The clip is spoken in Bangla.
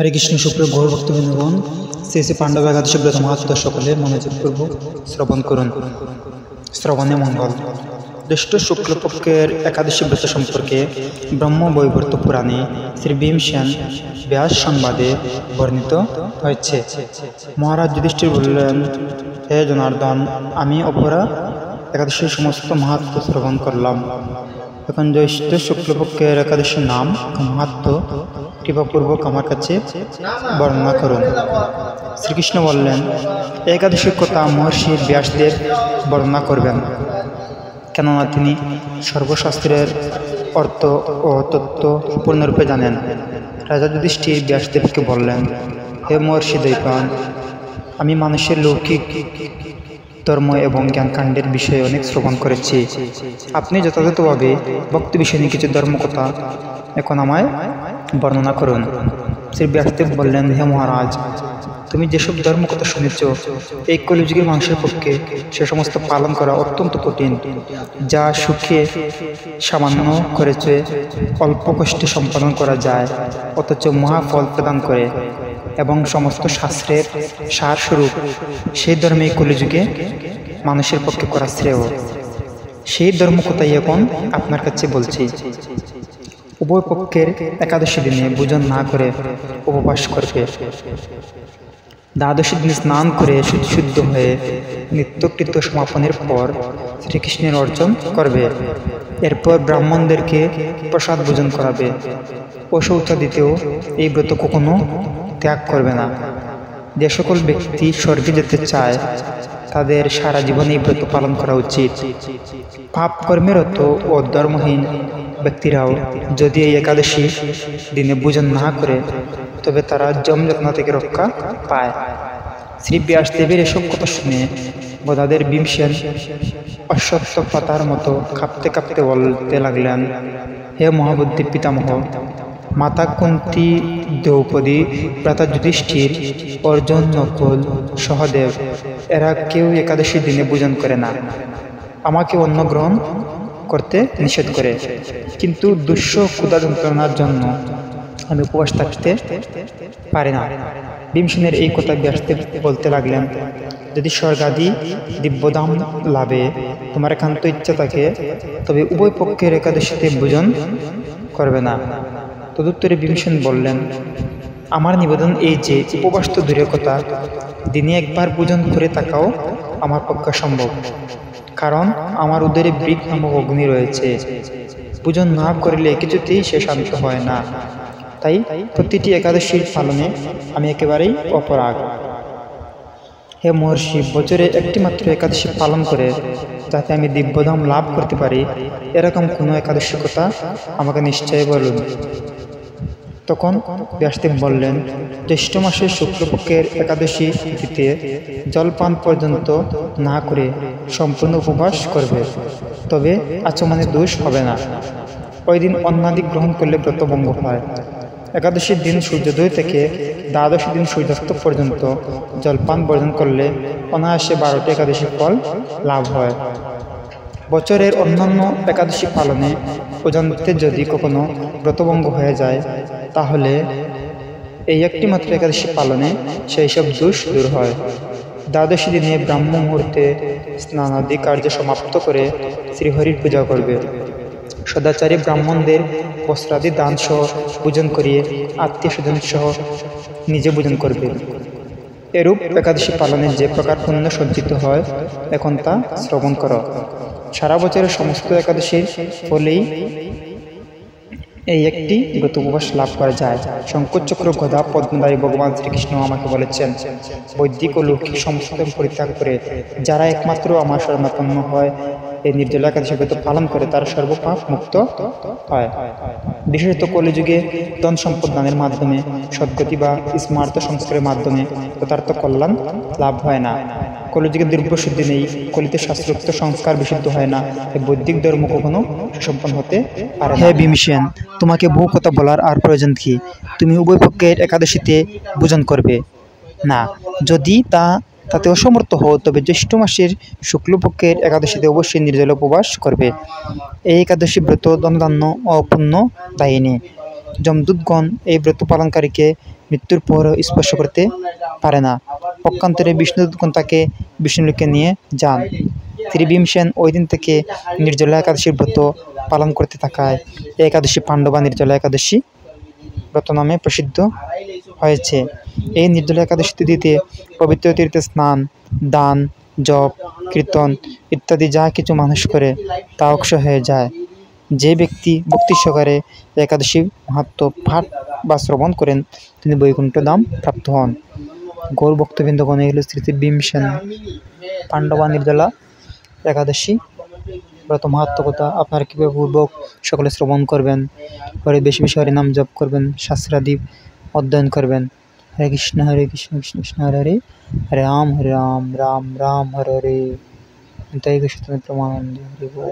হরে কৃষ্ণ সুপ্রিয় গৌর ভক্তবৃন্দগণ, শ্রী শ্রী পাণ্ডব একাদশী ব্রত মাহাত্ম্য সকলে মনোযোগপূর্বক শ্রবণ করুন। শ্রবণে মঙ্গল। জ্যৈষ্ঠ শুক্লপক্ষের একাদশী ব্রত সম্পর্কে ব্রহ্মবৈবর্ত পুরাণে শ্রী ভীমসেন ব্যাস সংবাদে বর্ণিত হয়েছে। মহারাজ যুধিষ্ঠির বললেন, হে জনার্দন, আমি অপরা একাদশীর সমস্ত মাহাত্ম্য শ্রবণ করলাম। এখন জ্যৈষ্ঠ শুক্লপক্ষের একাদশীর নাম মাহাত্ম্য কৃপাপূর্বক আমার কাছে বর্ণনা করুন। শ্রীকৃষ্ণ বললেন, একাদশীর কথা মহর্ষি ব্যাসদেব বর্ণনা করবেন, কেননা তিনি সর্বশাস্ত্রের অর্থ ও তত্ত্ব পূর্ণরূপে জানেন। রাজা যুধিষ্ঠির ব্যাসদেবকে বললেন, হে মহর্ষি দ্বৈপায়ন, আমি মানুষের লৌকিক ধর্ম এবং জ্ঞানকাণ্ডের বিষয়ে অনেক শ্রবণ করেছি। আপনি যথাযথভাবে ভক্তি বিষয় নিয়ে কিছু ধর্মকথা এখন আমায় বর্ণনা করুন। শ্রী ব্যাসদেব বললেন, হে মহারাজ, তুমি যেসব ধর্মকথা শুনেছ, এই কলিযুগের মানুষের পক্ষে সে সমস্ত পালন করা অত্যন্ত কঠিন। যা সুখে সামান্য করেছে অল্প কষ্টে সম্পাদন করা যায়, অথচ মহাফল প্রদান করে এবং সমস্ত শাস্ত্রের সারস্বরূপ, সেই ধর্মে কলিযুগে মানুষের পক্ষে করা শ্রেয়। সেই ধর্মকথাই এখন আপনার কাছে বলছি। উভয় পক্ষের একাদশী দিনে ভোজন না করে উপবাস করবে। দ্বাদশী দিনে স্নান করে শুদ্ধ হয়ে নিত্যকৃত্য সমাপনের পর শ্রীকৃষ্ণের অর্চন করবে। এরপর ব্রাহ্মণদেরকে প্রসাদ ভোজন করাবে। অশৌচাদিতেও এই ব্রত কখনো ত্যাগ করবে না। যে সকল ব্যক্তি স্বর্গে যেতে চায় তাদের সারা জীবন এই ব্রত পালন করা উচিত। পাপ কর্মেরত ও ধর্মহীন ব্যক্তিরাও যদি এই একাদশী দিনে ভোজন না করে, তবে তারা যমযাতনা থেকে রক্ষা পায়। শ্রী ব্যাসদেবের এসব কথা শুনে গদাধর ভীমসেন অশ্বত্থ পাতার মতো কাঁপতে কাঁপতে বলতে লাগলেন, হে মহাবুদ্ধি পিতামহ, মাতা কুন্তী, দ্রৌপদী, ভ্রাতা যুধিষ্ঠির, অর্জুন, নকুল, সহদেব এরা কেউ একাদশী দিনে ভোজন করে না। আমাকে অন্ন গ্রহণ করতে নিষেধ করে, কিন্তু দুঃস্ব ক্ষুধা যন্ত্রণার জন্য আমি উপবাস থাকতে পারি না। ভীমসেনের এই কথা ব্যাসদেব বলতে লাগলেন, যদি স্বর্গাদি দিব্যধাম লাভে তোমার একান্ত ইচ্ছা থাকে, তবে উভয় পক্ষের একাদশীতে ভোজন করবে না। তদুত্তরে ভীমসেন বললেন, আমার নিবেদন এই যে, উপবাস তো দূরের কথা, দিনে একবার ভোজন করে থাকাও আমার পক্ষে সম্ভব, কারণ আমার উদরে বৃক নামক অগ্নি রয়েছে। ভোজন না করলে কিছুতেই সে শান্ত হয় না। তাই প্রতিটি একাদশীর পালনে আমি একেবারেই অপরাগ। হে মহর্ষি, বছরে একটি মাত্র একাদশী পালন করে যাতে আমি দিব্যধাম লাভ করতে পারি, এরকম কোনো একাদশী কথা আমাকে নিশ্চয় বলুন। তখন ব্যাসদেব বললেন, জ্যৈষ্ঠ মাসের শুক্লপক্ষের একাদশী তিথিতে জলপান পর্যন্ত না করে সম্পূর্ণ উপবাস করবে, তবে আচমনে দোষ হবে না। ওই দিন অন্নাদি গ্রহণ করলে ব্রতভঙ্গ হয়। একাদশীর দিন সূর্যোদয় থেকে দ্বাদশী দিন সূর্যাস্ত পর্যন্ত জলপান বর্জন করলে অনায়াসে 12টি একাদশী ফল লাভ হয়। বছরের অন্যান্য একাদশী পালনে অজান্তে যদি কখনো ব্রতভঙ্গ হয়ে যায়, তাহলে এই একটি মাত্র একাদশী পালনে সেই সব দোষ দূর হয়। দ্বাদশী দিনে ব্রাহ্ম মুহূর্তে স্নানাদি কার্য সমাপ্ত করে শ্রীহরির পূজা করবে। সদাচারী ব্রাহ্মণদের বস্ত্রাদি দান সহ ভোজন করিয়ে আত্মীয় স্বজন সহ নিজে ভোজন করবে। এরূপ একাদশী পালনে যে প্রকার পুণ্য সঞ্চিত হয়, এখন তা শ্রবণ করো। সারা বছরের সমস্ত একাদশীর ফলেই এই একটি ব্রত উপবাস লাভ করা যায়। শঙ্করচক্র গদা পদ্মধারী ভগবান শ্রীকৃষ্ণ আমাকে বলেছেন, বৈদিক ও লৌকিক সমস্ত পরিত্যাগ করে যারা একমাত্র আমার শরণাপন্ন হয়, এই নির্জলা একাদশী ব্রত পালন করে, তারা সর্বপাপ মুক্ত হয়। বিশেষত কলিযুগে ধন সম্পদ দানের মাধ্যমে, সদ্গতি বা স্মার্ত সংস্কারের মাধ্যমে যথার্থ কল্যাণ লাভ হয় না। কলিযুগে দ্রব্যশুদ্ধি নেই, কলিতে শাস্ত্রোক্ত সংস্কার বিশুদ্ধ হয় না, এই বৈদিক ধর্ম কখনো সুসম্পন্ন হতে পারে না। হে ভীমসেন, তোমাকে বহু কথা বলার আর প্রয়োজন কি? তুমি উভয় পক্ষের একাদশীতে ভোজন করবে না। যদি তাতে অসমর্থ হও, তবে জ্যৈষ্ঠ মাসের শুক্লপক্ষের একাদশীতে অবশ্যই নির্জল উপবাস করবে। এই একাদশী ব্রত ধনধান্য ও পুণ্য দায়িনী। যমদূতগণ এই ব্রত পালনকারীকে মৃত্যুর পরও স্পর্শ করতে পারে না। পক্ষান্তরে বিষ্ণুদূতগণ তাকে বিষ্ণুলোকে নিয়ে যান। শ্রী ভীমসেন ওই দিন থেকে নির্জলা একাদশীর ব্রত পালন করতে থাকায় এই একাদশী পাণ্ডবা নির্জলা একাদশী ব্রত নামে প্রসিদ্ধ হয়েছে। এই নির্জলা একাদশী তিথিতে পবিত্র তীর্থে স্নান, দান, জপ, কীর্তন ইত্যাদি যা কিছু মানুষ করে তা অক্ষয় হয়ে যায়। যে ব্যক্তি ভক্তি সহকারে একাদশী মাহাত্ম্য পাঠ বা শ্রবণ করেন তিনি বৈকুণ্ঠ ধাম প্রাপ্ত হন। গৌর ভক্তবৃন্দগণ, এই হল শ্রী শ্রী ভীমসেন পাণ্ডবা নির্জলা একাদশী ব্রত মাহাত্ম্য কথা। আপনারা কীভাবে পূর্বক সকলে শ্রবণ করবেন, বেশি বেশি হরিনাম জপ করবেন, শাস্ত্রাদি অধ্যয়ন করবেন। হরে কৃষ্ণ কৃষ্ণ কৃষ্ণ হরে হরে, হরে রাম রাম রাম হরে হরে। তাই কৃষ্ণ প্রমানন্দ হরি বল।